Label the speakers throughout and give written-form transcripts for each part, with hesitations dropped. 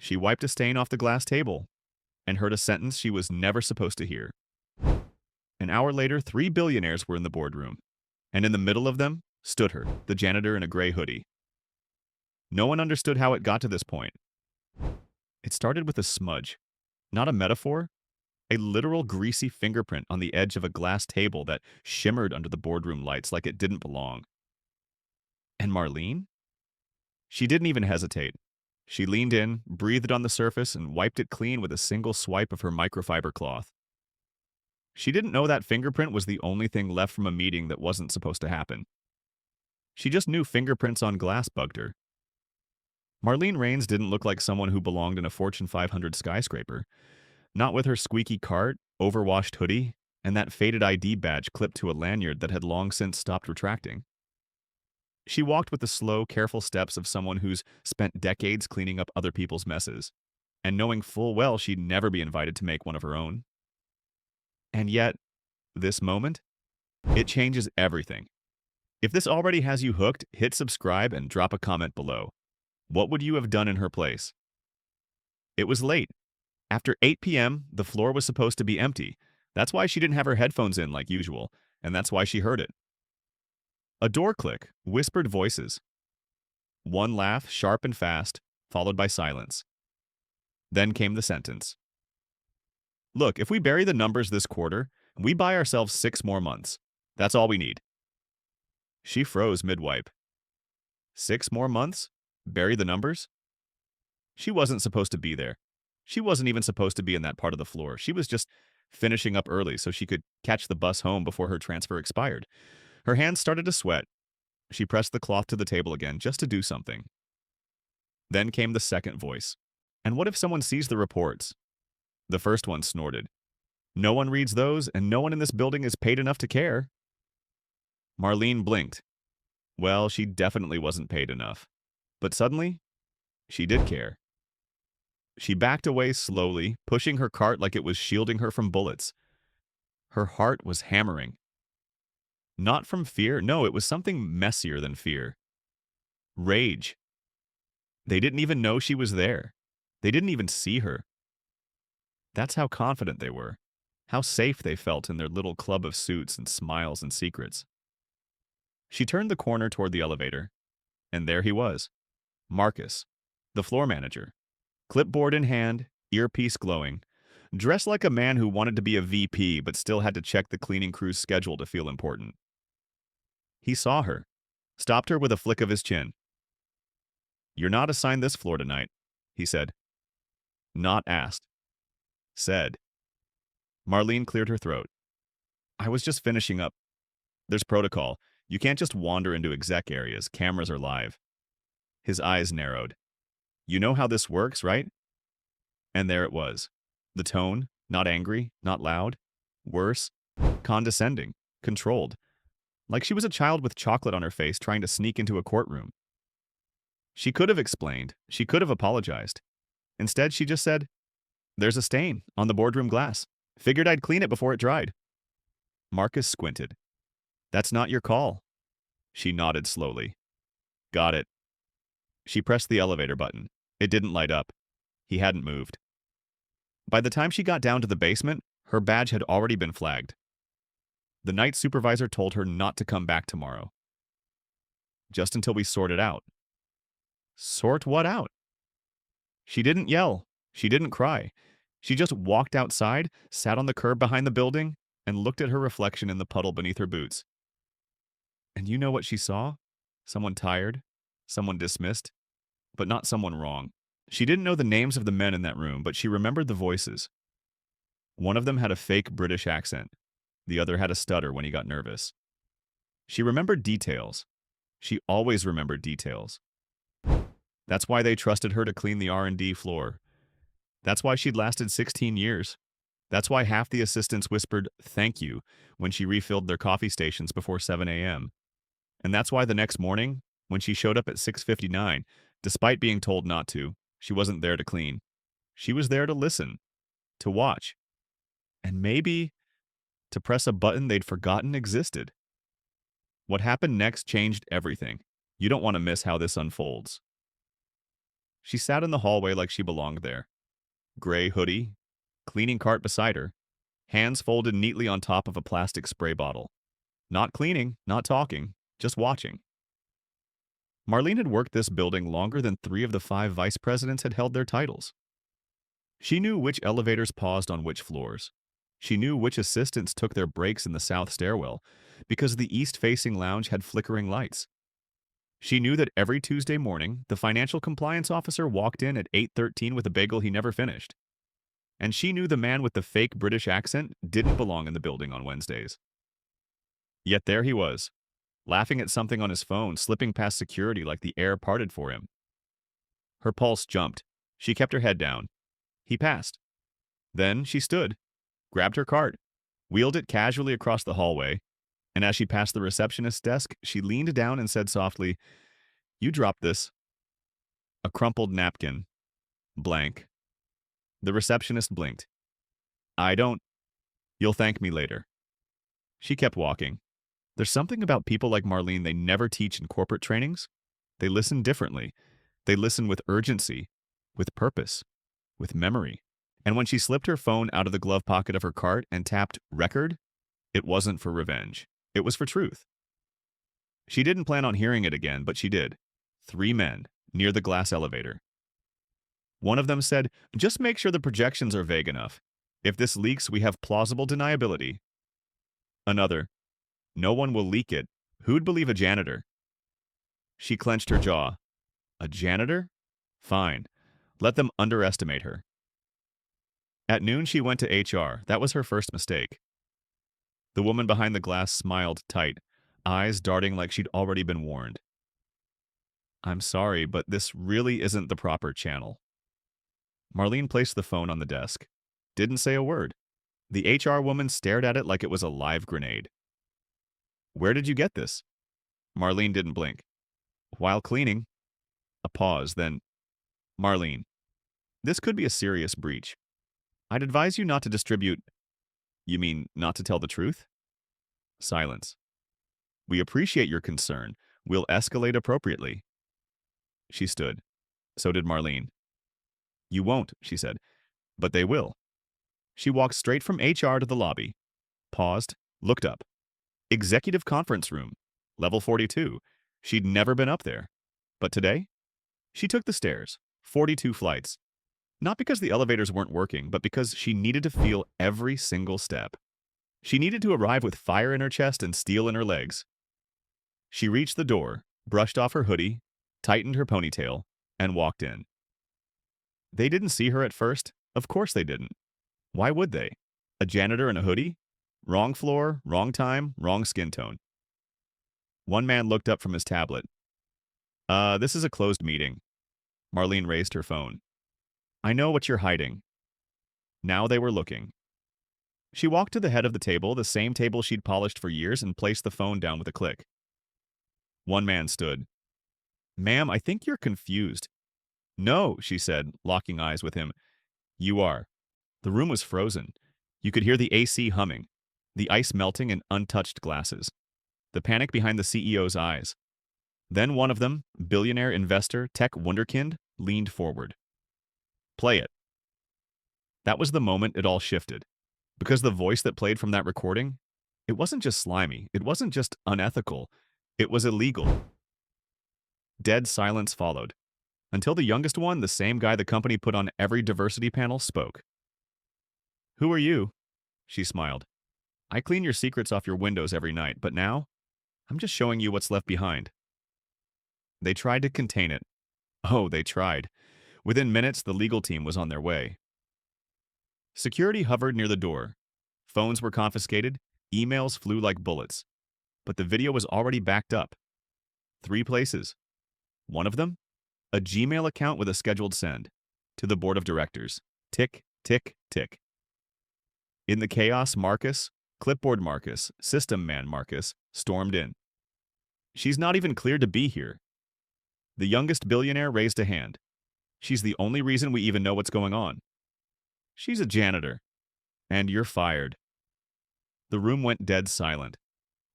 Speaker 1: She wiped a stain off the glass table and heard a sentence she was never supposed to hear. An hour later, three billionaires were in the boardroom, and in the middle of them stood her, the janitor in a gray hoodie. No one understood how it got to this point. It started with a smudge, not a metaphor, a literal greasy fingerprint on the edge of a glass table that shimmered under the boardroom lights like it didn't belong. And Marlene? She didn't even hesitate. She leaned in, breathed on the surface, and wiped it clean with a single swipe of her microfiber cloth. She didn't know that fingerprint was the only thing left from a meeting that wasn't supposed to happen. She just knew fingerprints on glass bugged her. Marlene Rains didn't look like someone who belonged in a Fortune 500 skyscraper. Not with her squeaky cart, overwashed hoodie, and that faded ID badge clipped to a lanyard that had long since stopped retracting. She walked with the slow, careful steps of someone who's spent decades cleaning up other people's messes, and knowing full well she'd never be invited to make one of her own. And yet, this moment, it changes everything. If this already has you hooked, hit subscribe and drop a comment below. What would you have done in her place? It was late. After 8 p.m., the floor was supposed to be empty. That's why she didn't have her headphones in like usual, and that's why she heard it. A door click, whispered voices. One laugh, sharp and fast, followed by silence. Then came the sentence. Look, if we bury the numbers this quarter, we buy ourselves 6 more months. That's all we need. She froze mid-wipe. 6 more months? Bury the numbers? She wasn't supposed to be there. She wasn't even supposed to be in that part of the floor. She was just finishing up early so she could catch the bus home before her transfer expired. Her hands started to sweat. She pressed the cloth to the table again just to do something. Then came the second voice. And what if someone sees the reports? The first one snorted. No one reads those, and no one in this building is paid enough to care. Marlene blinked. Well, she definitely wasn't paid enough. But suddenly, she did care. She backed away slowly, pushing her cart like it was shielding her from bullets. Her heart was hammering. Not from fear, no, it was something messier than fear. Rage. They didn't even know she was there. They didn't even see her. That's how confident they were, how safe they felt in their little club of suits and smiles and secrets. She turned the corner toward the elevator, and there he was, Marcus, the floor manager, clipboard in hand, earpiece glowing, dressed like a man who wanted to be a VP but still had to check the cleaning crew's schedule to feel important. He saw her, stopped her with a flick of his chin. You're not assigned this floor tonight, he said. Not asked. Said. Marlene cleared her throat. I was just finishing up. There's protocol. You can't just wander into exec areas. Cameras are live. His eyes narrowed. You know how this works, right? And there it was. The tone, not angry, not loud. Worse, condescending, controlled. Like she was a child with chocolate on her face trying to sneak into a courtroom. She could have explained. She could have apologized. Instead, she just said, There's a stain on the boardroom glass. Figured I'd clean it before it dried. Marcus squinted. That's not your call. She nodded slowly. Got it. She pressed the elevator button. It didn't light up. He hadn't moved. By the time she got down to the basement, her badge had already been flagged. The night supervisor told her not to come back tomorrow. Just until we sort it out. Sort what out? She didn't yell. She didn't cry. She just walked outside, sat on the curb behind the building, and looked at her reflection in the puddle beneath her boots. And you know what she saw? Someone tired, someone dismissed, but not someone wrong. She didn't know the names of the men in that room, but she remembered the voices. One of them had a fake British accent. The other had a stutter when he got nervous. She remembered details. She always remembered details. That's why they trusted her to clean the R&D floor. That's why she'd lasted 16 years. That's why half the assistants whispered, "Thank you," when she refilled their coffee stations before 7 a.m. And that's why the next morning, when she showed up at 6:59, despite being told not to, she wasn't there to clean. She was there to listen, to watch, and maybe to press a button they'd forgotten existed. What happened next changed everything. You don't want to miss how this unfolds. She sat in the hallway like she belonged there. Gray hoodie, cleaning cart beside her, hands folded neatly on top of a plastic spray bottle. Not cleaning, not talking, just watching. Marlene had worked this building longer than 3 of the 5 vice presidents had held their titles. She knew which elevators paused on which floors. She knew which assistants took their breaks in the south stairwell, because the east-facing lounge had flickering lights. She knew that every Tuesday morning, the financial compliance officer walked in at 8:13 with a bagel he never finished. And she knew the man with the fake British accent didn't belong in the building on Wednesdays. Yet there he was, laughing at something on his phone, slipping past security like the air parted for him. Her pulse jumped. She kept her head down. He passed. Then she stood, grabbed her cart, wheeled it casually across the hallway, and as she passed the receptionist's desk, she leaned down and said softly, "You dropped this." A crumpled napkin. Blank. The receptionist blinked. "I don't. You'll thank me later." She kept walking. There's something about people like Marlene they never teach in corporate trainings. They listen differently. They listen with urgency, with purpose, with memory. And when she slipped her phone out of the glove pocket of her cart and tapped record, it wasn't for revenge. It was for truth. She didn't plan on hearing it again, but she did. 3 men, near the glass elevator. One of them said, "Just make sure the projections are vague enough. If this leaks, we have plausible deniability." Another, "No one will leak it. Who'd believe a janitor?" She clenched her jaw. A janitor? Fine. Let them underestimate her. At noon, she went to HR. That was her first mistake. The woman behind the glass smiled tight, eyes darting like she'd already been warned. "I'm sorry, but this really isn't the proper channel." Marlene placed the phone on the desk. Didn't say a word. The HR woman stared at it like it was a live grenade. "Where did you get this?" Marlene didn't blink. "While cleaning." A pause, then, "Marlene, this could be a serious breach. I'd advise you not to distribute—" "You mean not to tell the truth?" Silence. "We appreciate your concern. We'll escalate appropriately." She stood. So did Marlene. "You won't," she said, "but they will." She walked straight from HR to the lobby, paused, looked up. Executive conference room, level 42. She'd never been up there. But today, she took the stairs, 42 flights. Not because the elevators weren't working, but because she needed to feel every single step. She needed to arrive with fire in her chest and steel in her legs. She reached the door, brushed off her hoodie, tightened her ponytail, and walked in. They didn't see her at first. Of course they didn't. Why would they? A janitor in a hoodie? Wrong floor, wrong time, wrong skin tone. One man looked up from his tablet. This is a closed meeting." Marlene raised her phone. "I know what you're hiding." Now they were looking. She walked to the head of the table, the same table she'd polished for years, and placed the phone down with a click. One man stood. "Ma'am, I think you're confused." "No," she said, locking eyes with him. "You are." The room was frozen. You could hear the AC humming, the ice melting in untouched glasses, the panic behind the CEO's eyes. Then one of them, billionaire investor, tech wunderkind, leaned forward. "Play it." That was the moment it all shifted. Because the voice that played from that recording, it wasn't just slimy, it wasn't just unethical, it was illegal. Dead silence followed. Until the youngest one, the same guy the company put on every diversity panel, spoke. "Who are you?" She smiled. "I clean your secrets off your windows every night, but now, I'm just showing you what's left behind." They tried to contain it. Oh, they tried. Within minutes, the legal team was on their way. Security hovered near the door. Phones were confiscated. Emails flew like bullets. But the video was already backed up. 3 places. One of them? A Gmail account with a scheduled send. To the board of directors. Tick, tick, tick. In the chaos, Marcus, clipboard Marcus, system man Marcus, stormed in. "She's not even cleared to be here." The youngest billionaire raised a hand. "She's the only reason we even know what's going on." "She's a janitor. And you're fired." The room went dead silent.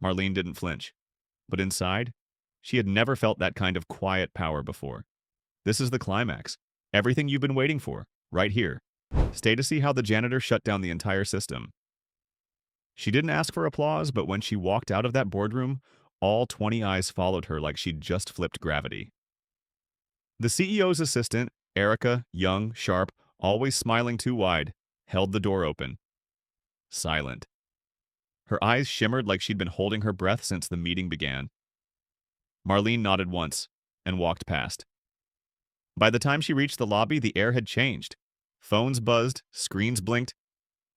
Speaker 1: Marlene didn't flinch. But inside, she had never felt that kind of quiet power before. This is the climax. Everything you've been waiting for, right here. Stay to see how the janitor shut down the entire system. She didn't ask for applause, but when she walked out of that boardroom, all 20 eyes followed her like she'd just flipped gravity. The CEO's assistant, Erica, young, sharp, always smiling too wide, held the door open. Silent. Her eyes shimmered like she'd been holding her breath since the meeting began. Marlene nodded once and walked past. By the time she reached the lobby, the air had changed. Phones buzzed, screens blinked.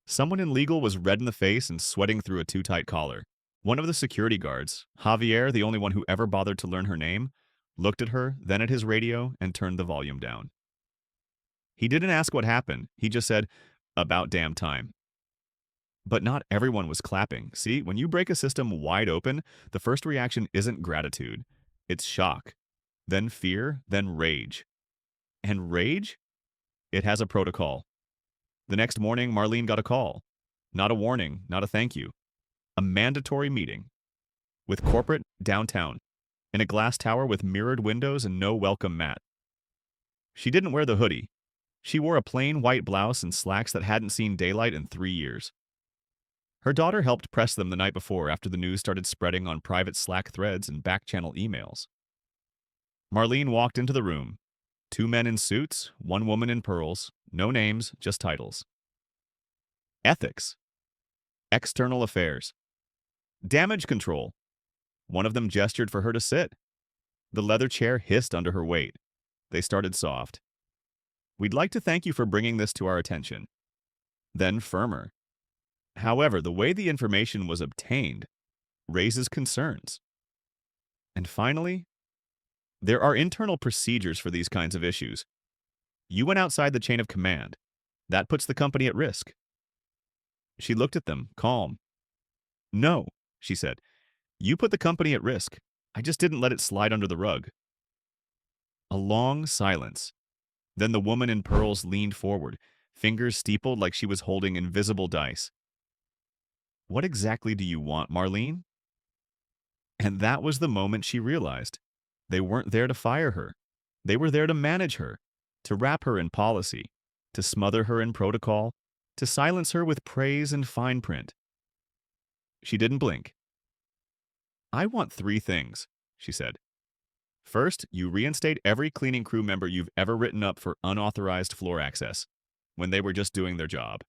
Speaker 1: Someone in legal was red in the face and sweating through a too-tight collar. One of the security guards, Javier, the only one who ever bothered to learn her name, looked at her, then at his radio, and turned the volume down. He didn't ask what happened. He just said, "About damn time." But not everyone was clapping. See, when you break a system wide open, the first reaction isn't gratitude. It's shock, then fear, then rage. And rage? It has a protocol. The next morning, Marlene got a call. Not a warning, not a thank you. A mandatory meeting. With corporate downtown, in a glass tower with mirrored windows and no welcome mat. She didn't wear the hoodie. She wore a plain white blouse and slacks that hadn't seen daylight in 3 years. Her daughter helped press them the night before after the news started spreading on private Slack threads and back-channel emails. Marlene walked into the room. 2 men in suits, 1 woman in pearls, no names, just titles. Ethics. External affairs. Damage control. One of them gestured for her to sit. The leather chair hissed under her weight. They started soft. "We'd like to thank you for bringing this to our attention." Then firmer. "However, the way the information was obtained raises concerns." And finally, there are internal procedures for these kinds of issues. You went outside the chain of command. That puts the company at risk. She looked at them, calm. "No," she said. "You put the company at risk. I just didn't let it slide under the rug." A long silence. Then the woman in pearls leaned forward, fingers steepled like she was holding invisible dice. "What exactly do you want, Marlene?" And that was the moment she realized. They weren't there to fire her. They were there to manage her, to wrap her in policy, to smother her in protocol, to silence her with praise and fine print. She didn't blink. "I want 3 things," she said. "First, you reinstate every cleaning crew member you've ever written up for unauthorized floor access, when they were just doing their job.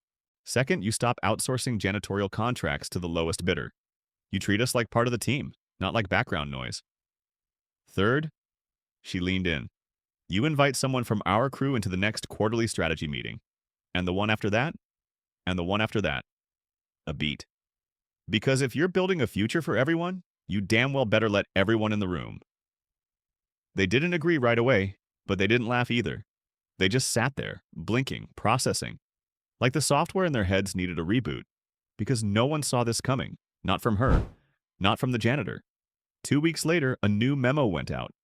Speaker 1: Second, you stop outsourcing janitorial contracts to the lowest bidder. You treat us like part of the team, not like background noise. Third," she leaned in, "you invite someone from our crew into the next quarterly strategy meeting. And the one after that, and the one after that." A beat. "Because if you're building a future for everyone, you damn well better let everyone in the room." They didn't agree right away, but they didn't laugh either. They just sat there, blinking, processing, like the software in their heads needed a reboot, because no one saw this coming, not from her, not from the janitor. 2 weeks later, a new memo went out.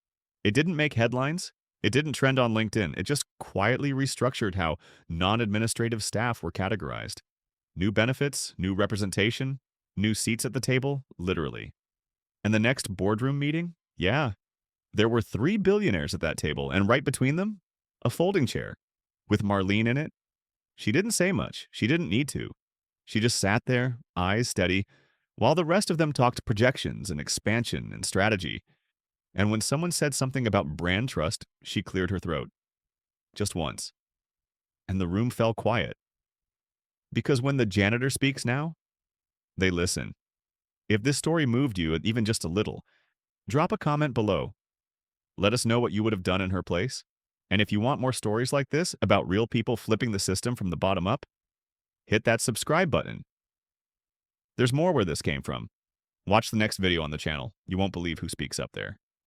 Speaker 1: It didn't make headlines. It didn't trend on LinkedIn. It just quietly restructured how non-administrative staff were categorized. New benefits, new representation, new seats at the table, literally. And the next boardroom meeting? Yeah. There were 3 billionaires at that table, and right between them, a folding chair, with Marlene in it. She didn't say much. She didn't need to. She just sat there, eyes steady, while the rest of them talked projections and expansion and strategy. And when someone said something about brand trust, she cleared her throat. Just once. And the room fell quiet. Because when the janitor speaks now, they listen. If this story moved you even just a little, drop a comment below. Let us know what you would have done in her place. And if you want more stories like this about real people flipping the system from the bottom up, hit that subscribe button. There's more where this came from. Watch the next video on the channel. You won't believe who speaks up there.